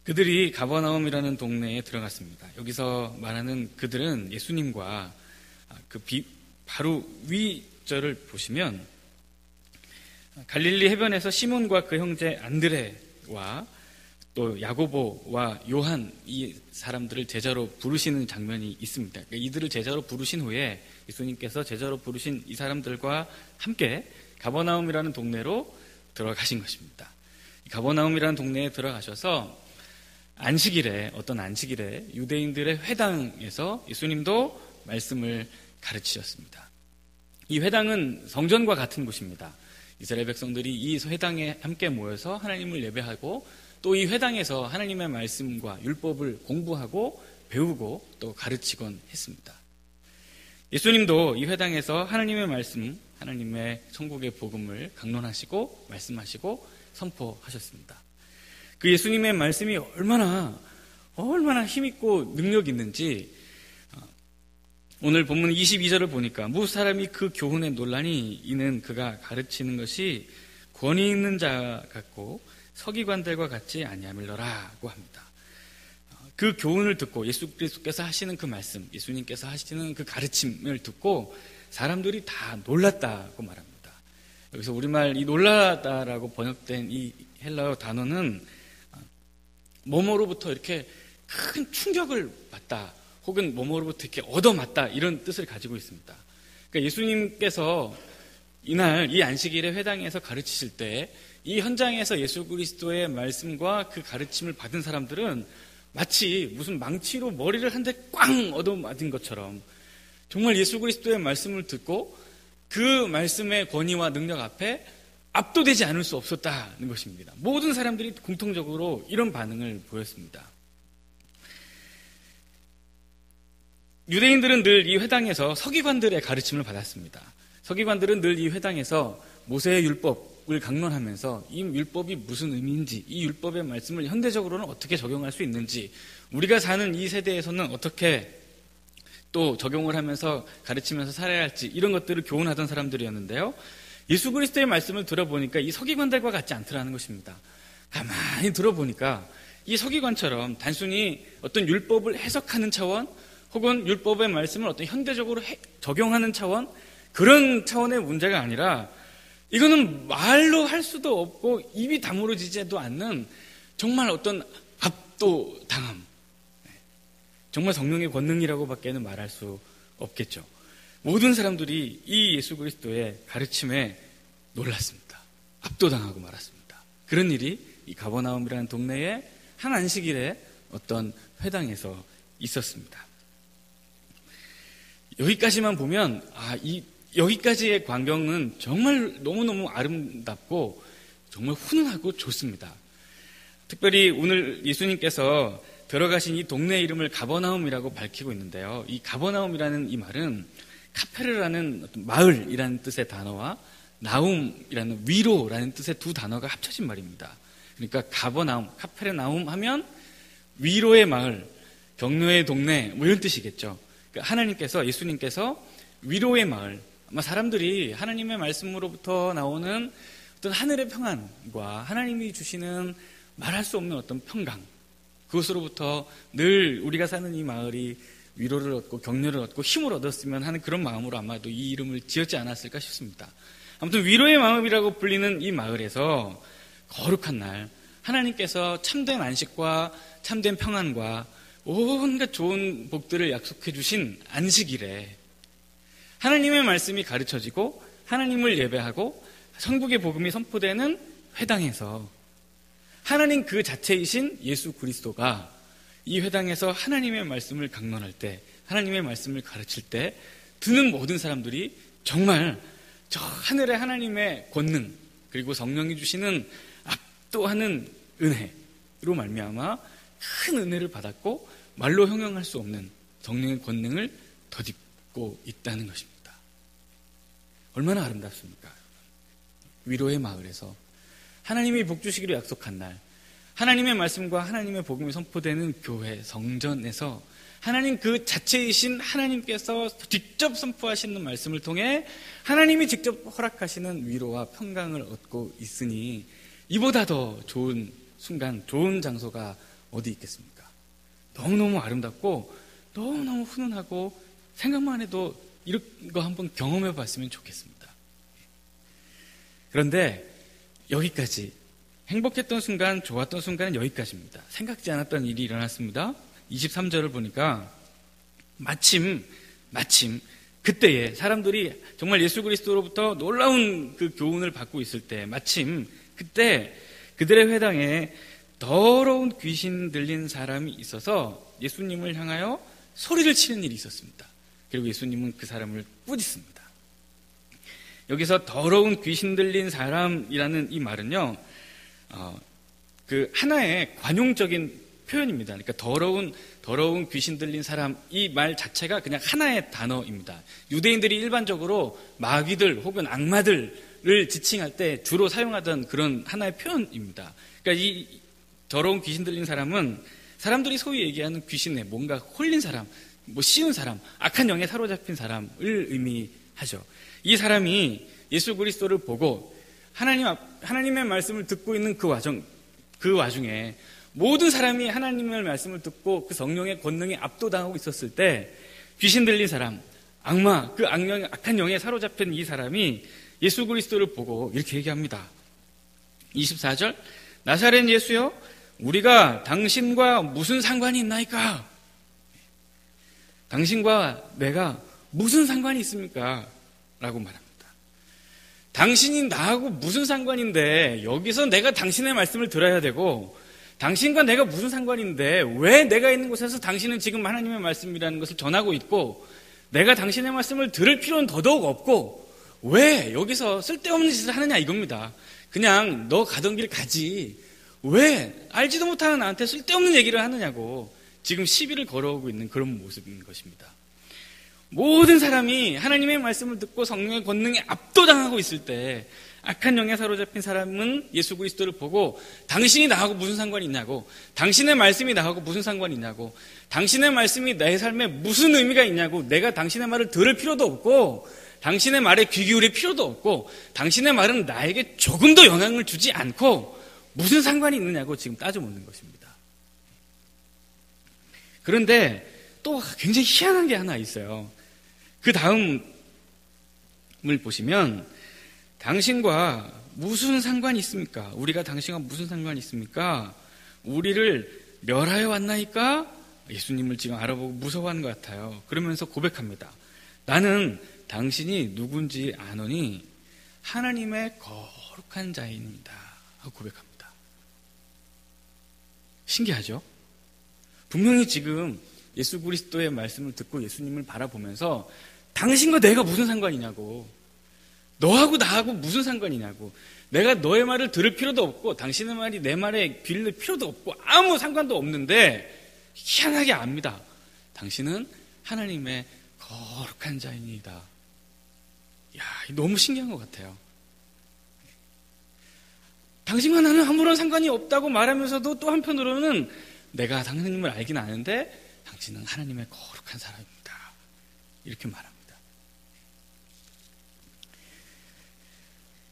그들이 가버나움이라는 동네에 들어갔습니다. 여기서 말하는 그들은 예수님과 바로 위절을 보시면 갈릴리 해변에서 시몬과 그 형제 안드레와 또 야고보와 요한, 이 사람들을 제자로 부르시는 장면이 있습니다. 그러니까 이들을 제자로 부르신 후에 예수님께서 제자로 부르신 이 사람들과 함께 가버나움이라는 동네로 들어가신 것입니다. 가버나움이라는 동네에 들어가셔서 어떤 안식일에 유대인들의 회당에서 예수님도 말씀을 가르치셨습니다. 이 회당은 성전과 같은 곳입니다. 이스라엘 백성들이 이 회당에 함께 모여서 하나님을 예배하고 또 이 회당에서 하나님의 말씀과 율법을 공부하고 배우고 또 가르치곤 했습니다. 예수님도 이 회당에서 하나님의 말씀, 하나님의 천국의 복음을 강론하시고 말씀하시고 선포하셨습니다. 그 예수님의 말씀이 얼마나 힘있고 능력 있는지 오늘 본문 22절을 보니까 무슨 사람이 그 교훈에 논란이 있는 그가 가르치는 것이 권위 있는 자 같고 서기관들과 같지 아니하밀러라고 합니다. 그 교훈을 듣고 예수 그리스도께서 하시는 그 말씀, 예수님께서 하시는 그 가르침을 듣고 사람들이 다 놀랐다고 말합니다. 여기서 우리말 이 놀라다라고 번역된 이 헬라어 단어는 뭐뭐로부터 이렇게 큰 충격을 받다 혹은 뭐뭐로부터 이렇게 얻어맞다 이런 뜻을 가지고 있습니다. 그러니까 예수님께서 이날 이 안식일의 회당에서 가르치실 때 이 현장에서 예수 그리스도의 말씀과 그 가르침을 받은 사람들은 마치 무슨 망치로 머리를 한 대 꽝 얻어맞은 것처럼 정말 예수 그리스도의 말씀을 듣고 그 말씀의 권위와 능력 앞에 압도되지 않을 수 없었다는 것입니다. 모든 사람들이 공통적으로 이런 반응을 보였습니다. 유대인들은 늘 이 회당에서 서기관들의 가르침을 받았습니다. 서기관들은 늘 이 회당에서 모세의 율법을 강론하면서 이 율법이 무슨 의미인지, 이 율법의 말씀을 현대적으로는 어떻게 적용할 수 있는지, 우리가 사는 이 세대에서는 어떻게 또 적용을 하면서 가르치면서 살아야 할지 이런 것들을 교훈하던 사람들이었는데요. 예수 그리스도의 말씀을 들어보니까 이 서기관들과 같지 않더라는 것입니다. 가만히 들어보니까 이 서기관처럼 단순히 어떤 율법을 해석하는 차원 혹은 율법의 말씀을 어떤 현대적으로 적용하는 차원, 그런 차원의 문제가 아니라 이거는 말로 할 수도 없고 입이 다물어지지도 않는 정말 어떤 압도당함, 정말 성령의 권능이라고밖에는 말할 수 없겠죠. 모든 사람들이 이 예수 그리스도의 가르침에 놀랐습니다. 압도당하고 말았습니다. 그런 일이 이 가버나움이라는 동네의 한 안식일에 어떤 회당에서 있었습니다. 여기까지만 보면 여기까지의 광경은 정말 너무너무 아름답고 정말 훈훈하고 좋습니다. 특별히 오늘 예수님께서 들어가신 이 동네 이름을 가버나움이라고 밝히고 있는데요. 이 가버나움이라는 이 말은 카페르라는 어떤 마을이라는 뜻의 단어와 나움이라는 위로라는 뜻의 두 단어가 합쳐진 말입니다. 그러니까 가버나움, 카페르나움 하면 위로의 마을, 격려의 동네 뭐 이런 뜻이겠죠. 그러니까 하나님께서, 예수님께서 위로의 마을, 아마 사람들이 하나님의 말씀으로부터 나오는 어떤 하늘의 평안과 하나님이 주시는 말할 수 없는 어떤 평강, 그것으로부터 늘 우리가 사는 이 마을이 위로를 얻고 격려를 얻고 힘을 얻었으면 하는 그런 마음으로 아마도 이 이름을 지었지 않았을까 싶습니다. 아무튼 위로의 마음이라고 불리는 이 마을에서 거룩한 날 하나님께서 참된 안식과 참된 평안과 온갖 좋은 복들을 약속해 주신 안식일에 하나님의 말씀이 가르쳐지고 하나님을 예배하고 천국의 복음이 선포되는 회당에서 하나님 그 자체이신 예수 그리스도가 이 회당에서 하나님의 말씀을 강론할 때, 하나님의 말씀을 가르칠 때 듣는 모든 사람들이 정말 저 하늘의 하나님의 권능 그리고 성령이 주시는 압도하는 은혜로 말미암아 큰 은혜를 받았고 말로 형용할 수 없는 성령의 권능을 덧입고 있다는 것입니다. 얼마나 아름답습니까? 위로의 마을에서 하나님이 복 주시기로 약속한 날, 하나님의 말씀과 하나님의 복음이 선포되는 교회, 성전에서 하나님 그 자체이신 하나님께서 직접 선포하시는 말씀을 통해 하나님이 직접 허락하시는 위로와 평강을 얻고 있으니 이보다 더 좋은 순간, 좋은 장소가 어디 있겠습니까? 너무너무 아름답고 너무너무 훈훈하고 생각만 해도 이런 거 한번 경험해 봤으면 좋겠습니다. 그런데 여기까지, 행복했던 순간, 좋았던 순간은 여기까지입니다. 생각지 않았던 일이 일어났습니다. 23절을 보니까 마침 그때에 사람들이 정말 예수 그리스도로부터 놀라운 그 교훈을 받고 있을 때, 마침 그때 그들의 회당에 더러운 귀신 들린 사람이 있어서 예수님을 향하여 소리를 치는 일이 있었습니다. 그리고 예수님은 그 사람을 꾸짖습니다. 여기서 더러운 귀신 들린 사람이라는 이 말은요, 그 하나의 관용적인 표현입니다. 그러니까 더러운 귀신 들린 사람, 이 말 자체가 그냥 하나의 단어입니다. 유대인들이 일반적으로 마귀들 혹은 악마들을 지칭할 때 주로 사용하던 그런 하나의 표현입니다. 그러니까 이 더러운 귀신 들린 사람은 사람들이 소위 얘기하는 귀신에 뭔가 홀린 사람, 씌운 사람, 악한 영에 사로잡힌 사람을 의미하죠. 이 사람이 예수 그리스도를 보고 하나님의 말씀을 듣고 있는 그 와중에 모든 사람이 하나님의 말씀을 듣고 그 성령의 권능에 압도당하고 있었을 때 귀신 들린 사람, 악마, 그 악한 영에 사로잡힌 이 사람이 예수 그리스도를 보고 이렇게 얘기합니다. 24절, 나사렛 예수여, 우리가 당신과 무슨 상관이 있나이까? 당신과 내가 무슨 상관이 있습니까? 라고 말합니다. 당신이 나하고 무슨 상관인데 여기서 내가 당신의 말씀을 들어야 되고, 당신과 내가 무슨 상관인데 왜 내가 있는 곳에서 당신은 지금 하나님의 말씀이라는 것을 전하고 있고, 내가 당신의 말씀을 들을 필요는 더더욱 없고 왜 여기서 쓸데없는 짓을 하느냐 이겁니다. 그냥 너 가던 길 가지 왜 알지도 못하는 나한테 쓸데없는 얘기를 하느냐고 지금 시비를 걸어오고 있는 그런 모습인 것입니다. 모든 사람이 하나님의 말씀을 듣고 성령의 권능에 압도당하고 있을 때 악한 영에 사로잡힌 사람은 예수 그리스도를 보고 당신이 나하고 무슨 상관이 있냐고, 당신의 말씀이 나하고 무슨 상관이 있냐고, 당신의 말씀이 내 삶에 무슨 의미가 있냐고, 내가 당신의 말을 들을 필요도 없고 당신의 말에 귀 기울일 필요도 없고 당신의 말은 나에게 조금도 영향을 주지 않고 무슨 상관이 있느냐고 지금 따져 묻는 것입니다. 그런데 또 굉장히 희한한 게 하나 있어요. 그 다음을 보시면 당신과 무슨 상관이 있습니까? 우리가 당신과 무슨 상관이 있습니까? 우리를 멸하여 왔나이까? 예수님을 지금 알아보고 무서워하는 것 같아요. 그러면서 고백합니다. 나는 당신이 누군지 아노니 하나님의 거룩한 자입니다. 하고 고백합니다. 신기하죠? 분명히 지금 예수 그리스도의 말씀을 듣고 예수님을 바라보면서 당신과 내가 무슨 상관이냐고, 너하고 나하고 무슨 상관이냐고, 내가 너의 말을 들을 필요도 없고 당신의 말이 내 말에 귀를 필요도 없고 아무 상관도 없는데 희한하게 압니다. 당신은 하나님의 거룩한 자입니다. 이야, 너무 신기한 것 같아요. 당신과 나는 아무런 상관이 없다고 말하면서도 또 한편으로는 내가 하나님을 알긴 아는데 당신은 하나님의 거룩한 사람입니다. 이렇게 말합니다.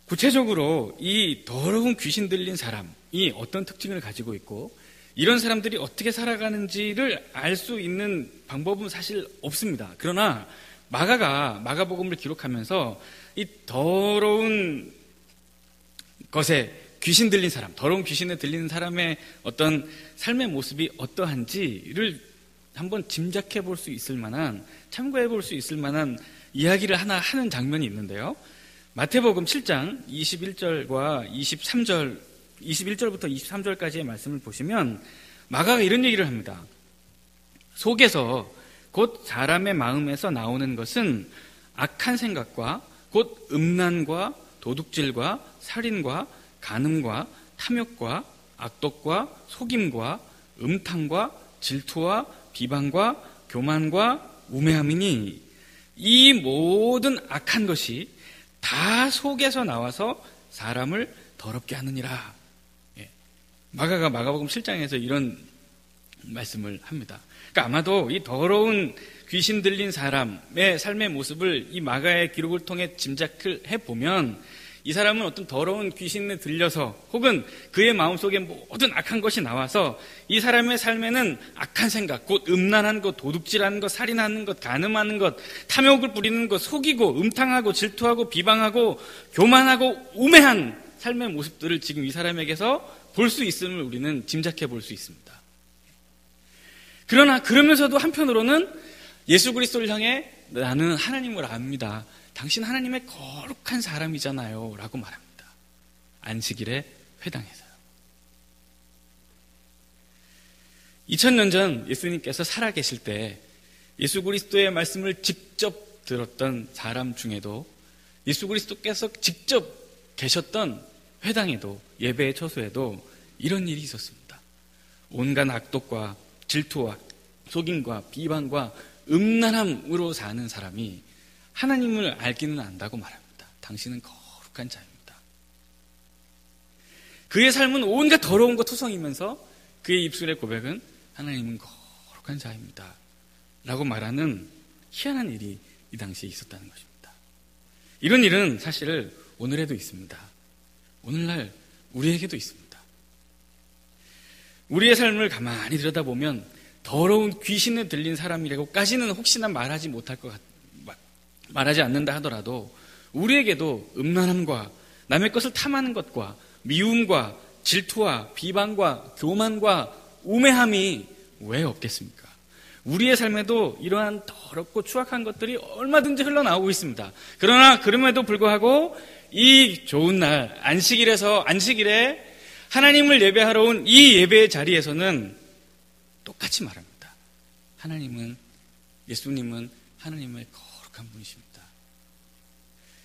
구체적으로 이 더러운 귀신 들린 사람이 어떤 특징을 가지고 있고 이런 사람들이 어떻게 살아가는지를 알 수 있는 방법은 사실 없습니다. 그러나 마가복음을 기록하면서 이 더러운 것에 귀신 들린 사람, 더러운 귀신에 들리는 사람의 어떤 삶의 모습이 어떠한지를 한번 짐작해 볼 수 있을 만한, 참고해 볼 수 있을 만한 이야기를 하나 하는 장면이 있는데요. 마태복음 7장 21절과 23절, 21절부터 23절까지의 말씀을 보시면 마가가 이런 얘기를 합니다. 속에서 곧 사람의 마음에서 나오는 것은 악한 생각과 곧 음란과 도둑질과 살인과 간음과 탐욕과 악독과 속임과 음탕과 질투와 비방과 교만과 우매함이니 이 모든 악한 것이 다 속에서 나와서 사람을 더럽게 하느니라. 마가가 마가복음 7장에서 이런 말씀을 합니다. 그러니까 아마도 이 더러운 귀신 들린 사람의 삶의 모습을 이 마가의 기록을 통해 짐작을 해보면 이 사람은 어떤 더러운 귀신에 들려서 혹은 그의 마음속에 모든 악한 것이 나와서 이 사람의 삶에는 악한 생각, 곧 음란한 것, 도둑질하는 것, 살인하는 것, 간음하는 것, 탐욕을 부리는 것, 속이고 음탕하고 질투하고 비방하고 교만하고 우매한 삶의 모습들을 지금 이 사람에게서 볼 수 있음을 우리는 짐작해 볼 수 있습니다. 그러나 그러면서도 한편으로는 예수 그리스도를 향해 나는 하나님을 압니다. 당신 하나님의 거룩한 사람이잖아요 라고 말합니다. 안식일의 회당에서요. 2000년 전 예수님께서 살아계실 때 예수 그리스도의 말씀을 직접 들었던 사람 중에도 예수 그리스도께서 직접 계셨던 회당에도 예배의 처소에도 이런 일이 있었습니다. 온갖 악독과 질투와 속임과 비방과 음란함으로 사는 사람이 하나님을 알기는 안다고 말합니다. 당신은 거룩한 자입니다. 그의 삶은 온갖 더러운 것 투성이면서 그의 입술의 고백은 하나님은 거룩한 자입니다 라고 말하는 희한한 일이 이 당시에 있었다는 것입니다. 이런 일은 사실 오늘에도 있습니다. 오늘날 우리에게도 있습니다. 우리의 삶을 가만히 들여다보면 더러운 귀신에 들린 사람이라고까지는 혹시나 말하지 못할 것 말하지 않는다 하더라도 우리에게도 음란함과 남의 것을 탐하는 것과 미움과 질투와 비방과 교만과 우매함이 왜 없겠습니까? 우리의 삶에도 이러한 더럽고 추악한 것들이 얼마든지 흘러나오고 있습니다. 그러나 그럼에도 불구하고 이 좋은 날 안식일에 하나님을 예배하러 온 이 예배의 자리에서는 똑같이 말합니다. 예수님은 하나님의 거룩한 분이십니다.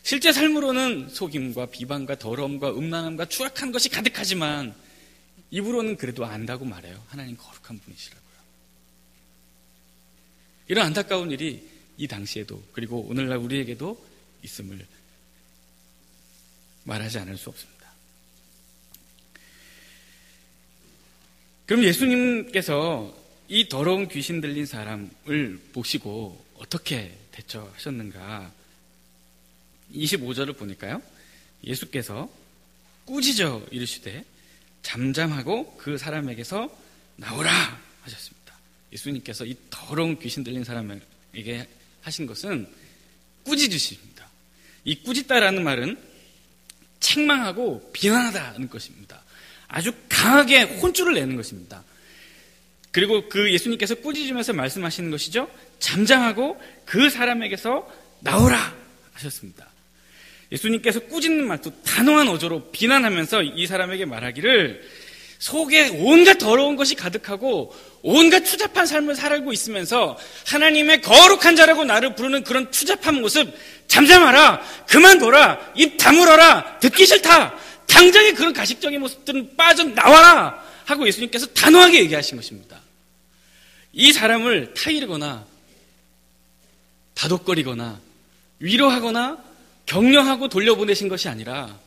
실제 삶으로는 속임과 비방과 더러움과 음란함과 추악한 것이 가득하지만 입으로는 그래도 안다고 말해요. 하나님 거룩한 분이시라고요. 이런 안타까운 일이 이 당시에도 그리고 오늘날 우리에게도 있음을 말하지 않을 수 없습니다. 그럼 예수님께서 이 더러운 귀신 들린 사람을 보시고 어떻게 대처하셨는가? 25절을 보니까요. 예수께서 꾸짖어 이르시되 잠잠하고 그 사람에게서 나오라 하셨습니다. 예수님께서 이 더러운 귀신 들린 사람에게 하신 것은 꾸짖으십니다. 이 꾸짖다라는 말은 책망하고 비난하다는 것입니다. 아주 강하게 혼쭐을 내는 것입니다. 그리고 그 예수님께서 꾸짖으면서 말씀하시는 것이죠. 잠잠하고 그 사람에게서 나오라 하셨습니다. 예수님께서 꾸짖는 말도 단호한 어조로 비난하면서 이 사람에게 말하기를 속에 온갖 더러운 것이 가득하고 온갖 추잡한 삶을 살고 있으면서 하나님의 거룩한 자라고 나를 부르는 그런 추잡한 모습 잠잠하라, 그만둬라, 입 다물어라, 듣기 싫다, 당장의 그런 가식적인 모습들은 빠져나와라 하고 예수님께서 단호하게 얘기하신 것입니다. 이 사람을 타이르거나 다독거리거나 위로하거나 격려하고 돌려보내신 것이 아니라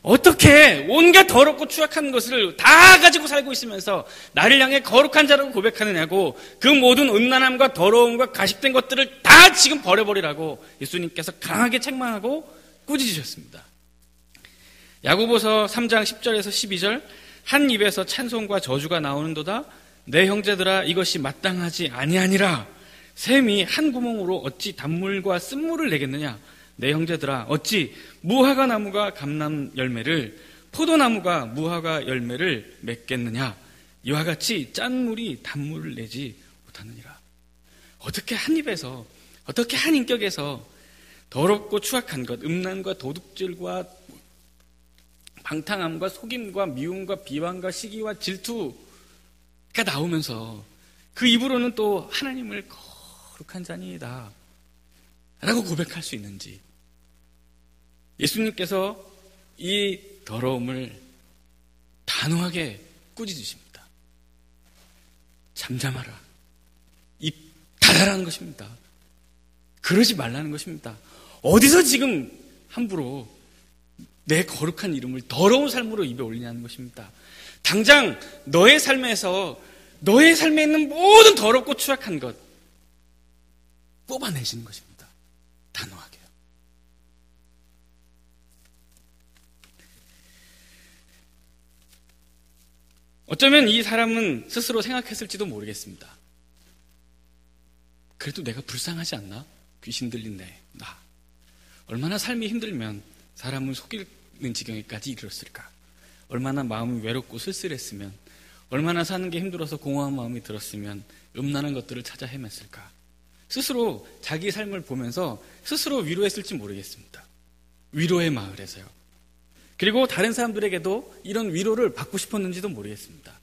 어떻게 온갖 더럽고 추악한 것을 다 가지고 살고 있으면서 나를 향해 거룩한 자라고 고백하느냐고, 그 모든 음란함과 더러움과 가식된 것들을 다 지금 버려버리라고 예수님께서 강하게 책망하고 꾸짖으셨습니다. 야고보서 3장 10절에서 12절, 한 입에서 찬송과 저주가 나오는도다. 내 형제들아, 이것이 마땅하지 아니하니라. 샘이 한 구멍으로 어찌 단물과 쓴물을 내겠느냐. 내 형제들아, 어찌 무화과 나무가 감람 열매를, 포도나무가 무화과 열매를 맺겠느냐. 이와 같이 짠 물이 단물을 내지 못하느니라. 어떻게 한 입에서, 어떻게 한 인격에서 더럽고 추악한 것, 음란과 도둑질과 방탕함과 속임과 미움과 비방과 시기와 질투가 나오면서 그 입으로는 또 하나님을 거룩한 자니이다 라고 고백할 수 있는지, 예수님께서 이 더러움을 단호하게 꾸짖으십니다. 잠잠하라, 입 닫아라는 것입니다. 그러지 말라는 것입니다. 어디서 지금 함부로 내 거룩한 이름을 더러운 삶으로 입에 올리냐는 것입니다. 당장 너의 삶에서 너의 삶에 있는 모든 더럽고 추악한 것 뽑아내시는 것입니다. 단호하게요. 어쩌면 이 사람은 스스로 생각했을지도 모르겠습니다. 그래도 내가 불쌍하지 않나? 귀신 들린 나. 얼마나 삶이 힘들면 사람을 속이는 지경에까지 이르렀을까? 얼마나 마음이 외롭고 쓸쓸했으면, 얼마나 사는 게 힘들어서 공허한 마음이 들었으면 음란한 것들을 찾아 헤맸을까? 스스로 자기 삶을 보면서 스스로 위로했을지 모르겠습니다. 위로의 마을에서요. 그리고 다른 사람들에게도 이런 위로를 받고 싶었는지도 모르겠습니다.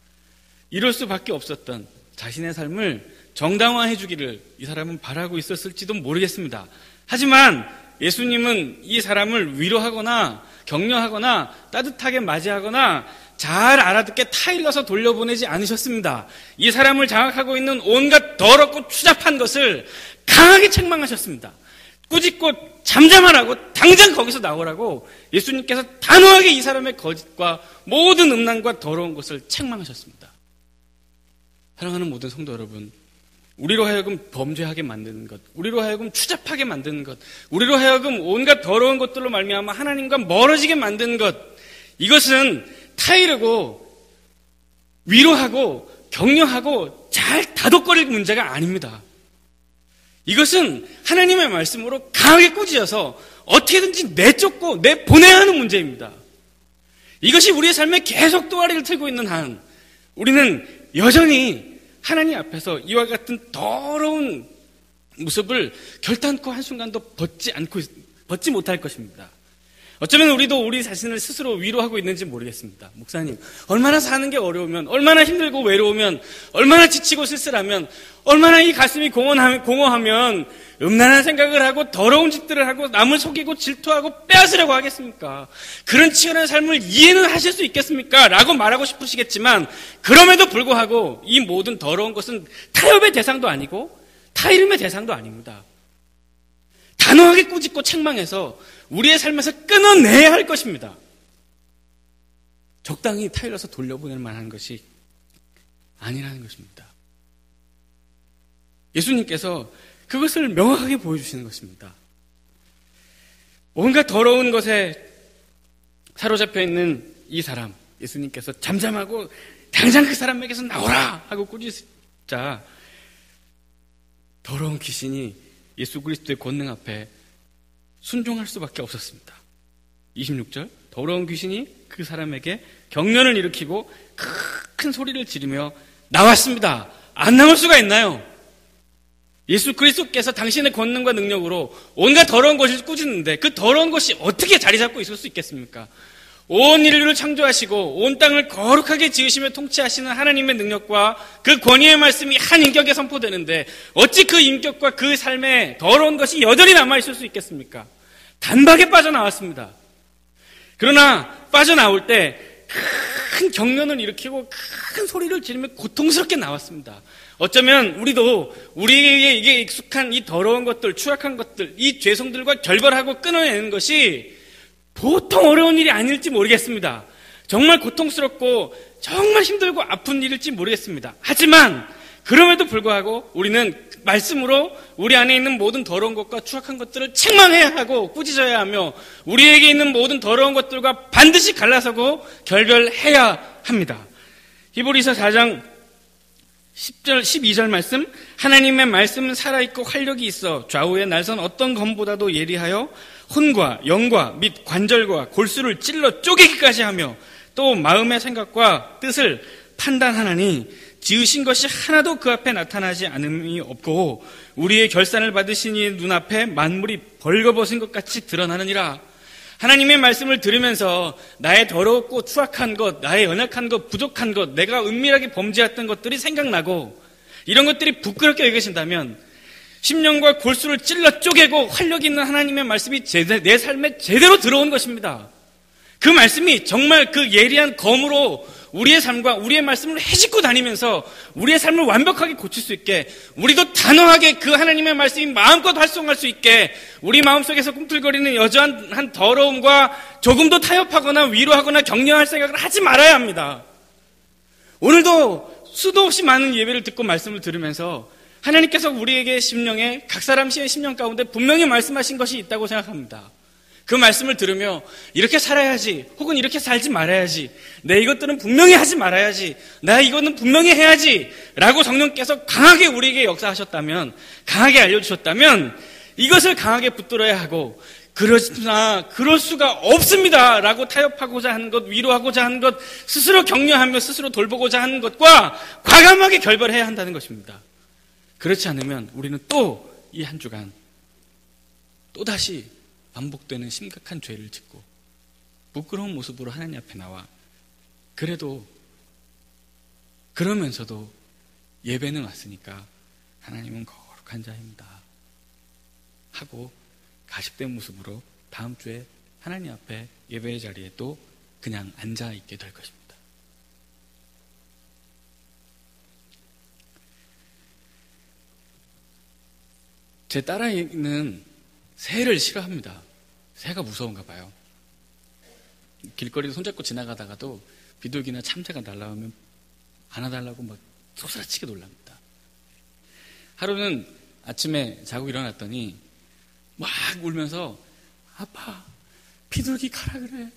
이럴 수밖에 없었던 자신의 삶을 정당화해 주기를 이 사람은 바라고 있었을지도 모르겠습니다. 하지만 예수님은 이 사람을 위로하거나 격려하거나 따뜻하게 맞이하거나 잘 알아듣게 타일러서 돌려보내지 않으셨습니다. 이 사람을 장악하고 있는 온갖 더럽고 추잡한 것을 강하게 책망하셨습니다. 꾸짖고 잠잠하라고, 당장 거기서 나오라고 예수님께서 단호하게 이 사람의 거짓과 모든 음란과 더러운 것을 책망하셨습니다. 사랑하는 모든 성도 여러분, 우리로 하여금 범죄하게 만드는 것, 우리로 하여금 추잡하게 만드는 것, 우리로 하여금 온갖 더러운 것들로 말미암아 하나님과 멀어지게 만드는 것, 이것은 타이르고 위로하고 격려하고 잘 다독거릴 문제가 아닙니다. 이것은 하나님의 말씀으로 강하게 꾸짖어서 어떻게든지 내쫓고 내보내야 하는 문제입니다. 이것이 우리의 삶에 계속 또아리를 틀고 있는 한 우리는 여전히 하나님 앞에서 이와 같은 더러운 모습을 결단코 한순간도 벗지 못할 것입니다. 어쩌면 우리도 우리 자신을 스스로 위로하고 있는지 모르겠습니다. 목사님, 얼마나 사는 게 어려우면, 얼마나 힘들고 외로우면, 얼마나 지치고 쓸쓸하면, 얼마나 이 가슴이 공허하면 음란한 생각을 하고 더러운 짓들을 하고 남을 속이고 질투하고 빼앗으려고 하겠습니까? 그런 치열한 삶을 이해는 하실 수 있겠습니까? 라고 말하고 싶으시겠지만 그럼에도 불구하고 이 모든 더러운 것은 타협의 대상도 아니고 타이름의 대상도 아닙니다. 단호하게 꾸짖고 책망해서 우리의 삶에서 끊어내야 할 것입니다. 적당히 타일러서 돌려보낼 만한 것이 아니라는 것입니다. 예수님께서 그것을 명확하게 보여주시는 것입니다. 온갖 더러운 것에 사로잡혀 있는 이 사람, 예수님께서 잠잠하고 당장 그 사람에게서 나오라 하고 꾸짖자 더러운 귀신이 예수 그리스도의 권능 앞에 순종할 수밖에 없었습니다. 26절, 더러운 귀신이 그 사람에게 경련을 일으키고 큰 소리를 지르며 나왔습니다. 안 나올 수가 있나요? 예수 그리스도께서 당신의 권능과 능력으로 온갖 더러운 것을 꾸짖는데 그 더러운 것이 어떻게 자리 잡고 있을 수 있겠습니까? 온 인류를 창조하시고 온 땅을 거룩하게 지으시며 통치하시는 하나님의 능력과 그 권위의 말씀이 한 인격에 선포되는데 어찌 그 인격과 그 삶에 더러운 것이 여전히 남아있을 수 있겠습니까? 단박에 빠져나왔습니다. 그러나 빠져나올 때 큰 경련을 일으키고 큰 소리를 지르며 고통스럽게 나왔습니다. 어쩌면 우리도 우리에게 이게 익숙한 이 더러운 것들, 추악한 것들, 이 죄성들과 결별하고 끊어내는 것이 보통 어려운 일이 아닐지 모르겠습니다. 정말 고통스럽고 정말 힘들고 아픈 일일지 모르겠습니다. 하지만 그럼에도 불구하고 우리는 말씀으로 우리 안에 있는 모든 더러운 것과 추악한 것들을 책망해야 하고 꾸짖어야 하며 우리에게 있는 모든 더러운 것들과 반드시 갈라서고 결별해야 합니다. 히브리서 4장 10절, 12절 말씀, 하나님의 말씀은 살아있고 활력이 있어 좌우의 날선 어떤 검보다도 예리하여 혼과 영과 및 관절과 골수를 찔러 쪼개기까지 하며 또 마음의 생각과 뜻을 판단하나니 지으신 것이 하나도 그 앞에 나타나지 않음이 없고 우리의 결산을 받으신 이의 눈앞에 만물이 벌거벗은 것 같이 드러나느니라. 하나님의 말씀을 들으면서 나의 더럽고 추악한 것, 나의 연약한 것, 부족한 것, 내가 은밀하게 범죄했던 것들이 생각나고 이런 것들이 부끄럽게 여기신다면 심령과 골수를 찔러 쪼개고 활력 있는 하나님의 말씀이 내 삶에 제대로 들어온 것입니다. 그 말씀이 정말 그 예리한 검으로 우리의 삶과 우리의 말씀을 헤집고 다니면서 우리의 삶을 완벽하게 고칠 수 있게 우리도 단호하게 그 하나님의 말씀이 마음껏 활성화할 수 있게 우리 마음속에서 꿈틀거리는 여전한 더러움과 조금도 타협하거나 위로하거나 격려할 생각을 하지 말아야 합니다. 오늘도 수도 없이 많은 예배를 듣고 말씀을 들으면서 하나님께서 우리에게 심령에 각 사람 시의 심령 가운데 분명히 말씀하신 것이 있다고 생각합니다. 그 말씀을 들으며 이렇게 살아야지, 혹은 이렇게 살지 말아야지, 내 이것들은 분명히 하지 말아야지, 나 이거는 분명히 해야지 라고 성령께서 강하게 우리에게 역사하셨다면, 강하게 알려주셨다면 이것을 강하게 붙들어야 하고, 그러나 그럴 수가 없습니다 라고 타협하고자 하는 것, 위로하고자 하는 것, 스스로 격려하며 스스로 돌보고자 하는 것과 과감하게 결별해야 한다는 것입니다. 그렇지 않으면 우리는 또 이 한 주간 또다시 반복되는 심각한 죄를 짓고 부끄러운 모습으로 하나님 앞에 나와, 그래도 그러면서도 예배는 왔으니까 하나님은 거룩한 자입니다 하고 가식된 모습으로 다음 주에 하나님 앞에 예배의 자리에 또 그냥 앉아있게 될 것입니다. 제 딸아이는 새를 싫어합니다. 새가 무서운가 봐요. 길거리를 손잡고 지나가다가도 비둘기나 참새가 날아오면 안아달라고 막 쏘스라치게 놀랍니다. 하루는 아침에 자고 일어났더니 막 울면서 아빠 비둘기 가라 그래,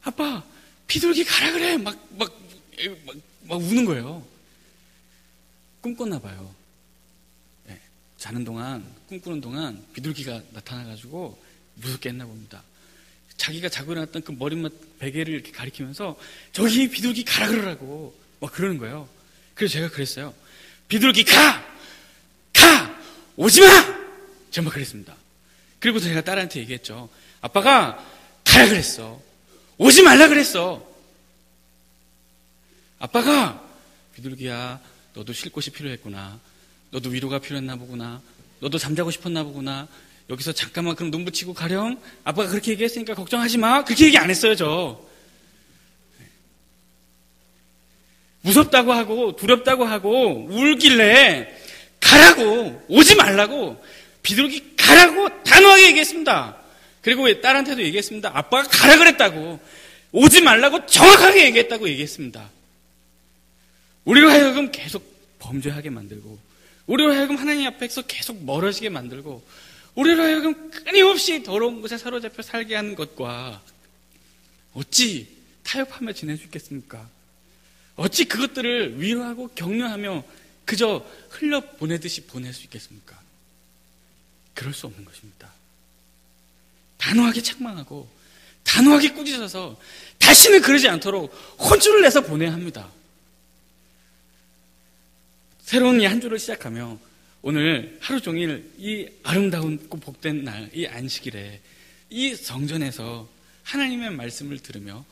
아빠 비둘기 가라 그래, 막 우는 거예요. 꿈꿨나 봐요. 네, 자는 동안, 꿈꾸는 동안 비둘기가 나타나가지고 무섭게 했나 봅니다. 자기가 자고 일어났던 그 머리맡 베개를 이렇게 가리키면서 저기 비둘기 가라 그러라고 막 그러는 거예요. 그래서 제가 그랬어요. 비둘기 가 오지마! 제가 막 그랬습니다. 그리고 제가 딸한테 얘기했죠. 아빠가 가라 그랬어. 오지 말라 그랬어. 아빠가 비둘기야, 너도 쉴 곳이 필요했구나. 너도 위로가 필요했나 보구나. 너도 잠자고 싶었나 보구나. 여기서 잠깐만 그럼 눈 붙이고 가렴. 아빠가 그렇게 얘기했으니까 걱정하지 마. 그렇게 얘기 안 했어요, 저. 무섭다고 하고 두렵다고 하고 울길래 가라고, 오지 말라고, 비둘기 가라고 단호하게 얘기했습니다. 그리고 딸한테도 얘기했습니다. 아빠가 가라 그랬다고, 오지 말라고 정확하게 얘기했다고 얘기했습니다. 우리로 하여금 계속 범죄하게 만들고, 우리로 하여금 하나님 앞에서 계속 멀어지게 만들고, 우리로 하여금 끊임없이 더러운 곳에 사로잡혀 살게 하는 것과 어찌 타협하며 지낼 수 있겠습니까? 어찌 그것들을 위로하고 격려하며 그저 흘려보내듯이 보낼 수 있겠습니까? 그럴 수 없는 것입니다. 단호하게 책망하고 단호하게 꾸짖어서 다시는 그러지 않도록 혼쭐을 내서 보내야 합니다. 새로운 이 한 주를 시작하며 오늘 하루 종일 이 아름다운 복된 날, 이 안식일에 이 성전에서 하나님의 말씀을 들으며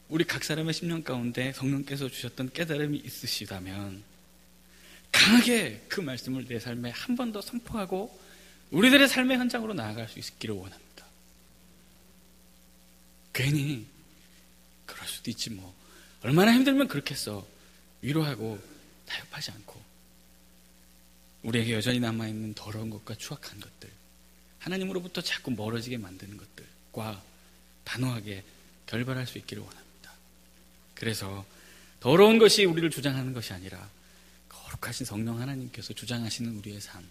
우리 각 사람의 심령 가운데 성령께서 주셨던 깨달음이 있으시다면 강하게 그 말씀을 내 삶에 한 번 더 선포하고 우리들의 삶의 현장으로 나아갈 수 있기를 원합니다. 괜히 그럴 수도 있지 뭐, 얼마나 힘들면 그렇겠어. 위로하고 타협하지 않고 우리에게 여전히 남아있는 더러운 것과 추악한 것들, 하나님으로부터 자꾸 멀어지게 만드는 것들과 단호하게 결별할 수 있기를 원합니다. 그래서 더러운 것이 우리를 주장하는 것이 아니라 거룩하신 성령 하나님께서 주장하시는 우리의 삶,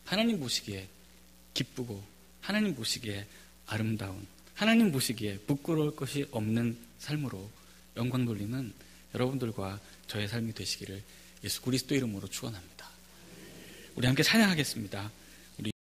하나님 보시기에 기쁘고 하나님 보시기에 아름다운, 하나님 보시기에 부끄러울 것이 없는 삶으로 영광 돌리는 여러분들과 저의 삶이 되시기를 예수 그리스도 이름으로 축원합니다. 우리 함께 찬양하겠습니다.